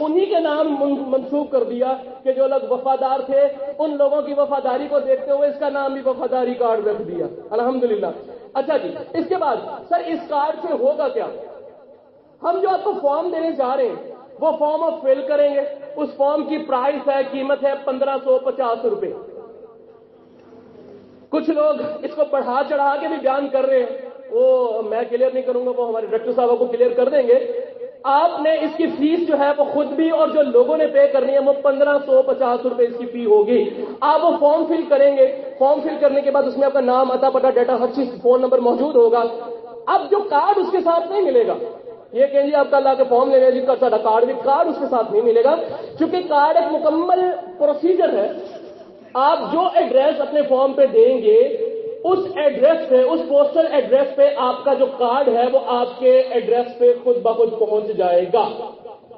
انہی کے نام منسوخ کر دیا کہ جو لوگ وفادار تھے ان لوگوں کی وفاداری کو دیکھتے ہوئے اس کا نام بھی وفاداری کارڈ رکھ دیا. الحمدللہ. اچھا جی، اس کے بعد سر اس کارڈ سے ہوگا کیا؟ ہم جو آپ کو فارم دینے جا رہے ہیں وہ فارم آپ فل کریں گے. اس فارم کی پرائس ہے، قیمت ہے 1550 روپے. کچھ لوگ اس کو بڑھا چڑھا کے بھی بیان کر رہے ہیں، وہ میں کلیئر نہیں کروں گا، وہ ہمارے ڈاکٹر صاحب کو کلیئر کر دیں گے. آپ نے اس کی فیس جو ہے وہ خود بھی اور جو لوگوں نے پے کرنی ہے وہ 1550 روپے اس کی فی ہوگی. آپ وہ فارم فل کریں گے. فارم فل کرنے کے بعد اس میں آپ کا نام، عطا، پتہ، ڈیٹا، ہر چیز، فون نمبر موجود ہوگا. اب جو کارڈ اس کے ساتھ نہیں ملے گا، یہ کہ جی آپ کا اللہ کے فارم لینے جی کا سارا کارڈ بھی، کارڈ اس کے ساتھ نہیں ملے گا، کیونکہ کارڈ ایک مکمل پروسیجر ہے. آپ جو ایڈریس اپنے فارم پہ دیں گے اس ایڈریس پہ، اس پوسٹل ایڈریس پہ آپ کا جو کارڈ ہے وہ آپ کے ایڈریس پہ خود بخود پہنچ جائے گا.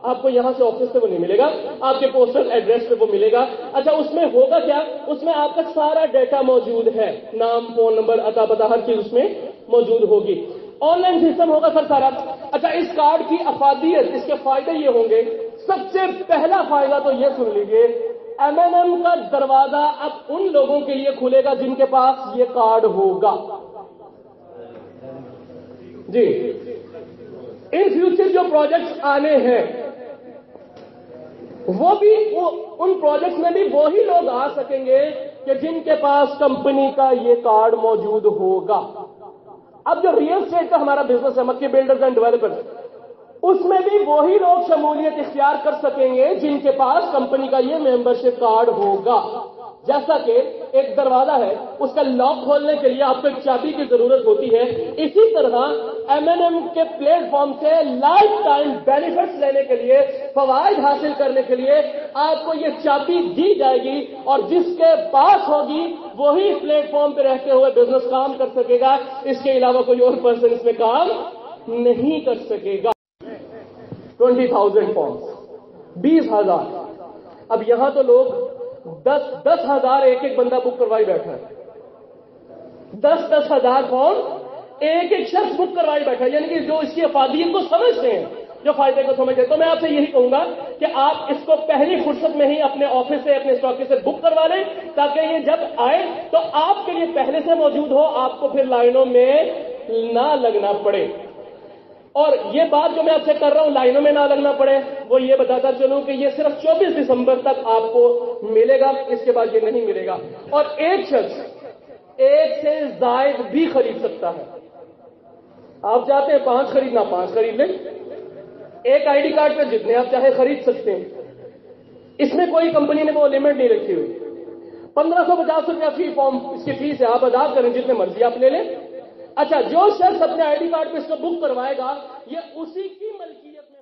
آپ کو یہاں سے آفس سے وہ نہیں ملے گا، آپ کے پوسٹل ایڈریس پہ وہ ملے گا. اچھا اس میں ہوگا کیا؟ اس میں آپ کا سارا ڈیٹا موجود ہے، نام، فون نمبر، عطا، پتہ، ہر چیز اس میں موجود ہوگی. آن لائن سسٹم ہوگا سر سارا. اچھا اس کارڈ کی افادیت، اس کے فائدے یہ ہوں گے. سب سے پہلا فائدہ تو یہ سن لیجیے، M&M کا دروازہ اب ان لوگوں کے لیے کھلے گا جن کے پاس یہ کارڈ ہوگا. جی ان فیوچر جو پروجیکٹس آنے ہیں وہ بھی ان پروجیکٹس میں بھی وہی لوگ آ سکیں گے کہ جن کے پاس کمپنی کا یہ کارڈ موجود ہوگا. اب جو ریئل اسٹیٹ کا ہمارا بزنس ہے، مکی بلڈرز اینڈ ڈیولپرز، اس میں بھی وہی لوگ شمولیت اختیار کر سکیں گے جن کے پاس کمپنی کا یہ ممبرشپ کارڈ ہوگا. جیسا کہ ایک دروازہ ہے، اس کا لاک کھولنے کے لیے آپ کو ایک چابی کی ضرورت ہوتی ہے، اسی طرح M&M کے پلیٹ فارم سے لائف ٹائم بینیفٹس لینے کے لیے، فوائد حاصل کرنے کے لیے آپ کو یہ چابی دی جائے گی، اور جس کے پاس ہوگی وہی پلیٹ فارم پہ رہتے ہوئے بزنس کام کر سکے گا. اس کے علاوہ کوئی اور پرسن اس میں کام نہیں کر سکے گا. 20,000 فارمز، 20,000. اب یہاں تو لوگ 10,000 ایک بندہ بک کروائی بیٹھا ہے. 10,000 فارم ایک شخص بک کروائی بیٹھا ہے، یعنی کہ جو اس کی افادیت کو سمجھتے ہیں، جو فائدے کو سمجھتے ہیں. تو میں آپ سے یہی کہوں گا کہ آپ اس کو پہلی فرصت میں ہی اپنے آفس سے، اپنے اسٹاک سے بک کروا لیں، تاکہ یہ جب آئے تو آپ کے لیے پہلے سے موجود ہو، آپ کو پھر لائنوں میں نہ لگنا پڑے. اور یہ بات جو میں آپ سے کر رہا ہوں لائنوں میں نہ لگنا پڑے، وہ یہ بتاتا چلوں کہ یہ صرف 24 دسمبر تک آپ کو ملے گا، اس کے بعد یہ نہیں ملے گا. اور ایک شخص ایک سے زائد بھی خرید سکتا ہے. آپ چاہتے ہیں 5 خریدنا، 5 خرید لیں. ایک آئی ڈی کارڈ پہ جتنے آپ چاہے خرید سکتے ہیں. اس میں کوئی کمپنی نے وہ لمٹ نہیں رکھی ہوئی. 1550 روپیہ فی فارم اس کی فیس ہے، آپ ادا کریں، جتنے مرضی آپ لے لیں. اچھا جو شخص اپنے آئی ڈی کارڈ پہ اس کو بک کروائے گا یہ اسی کی ملکیت میں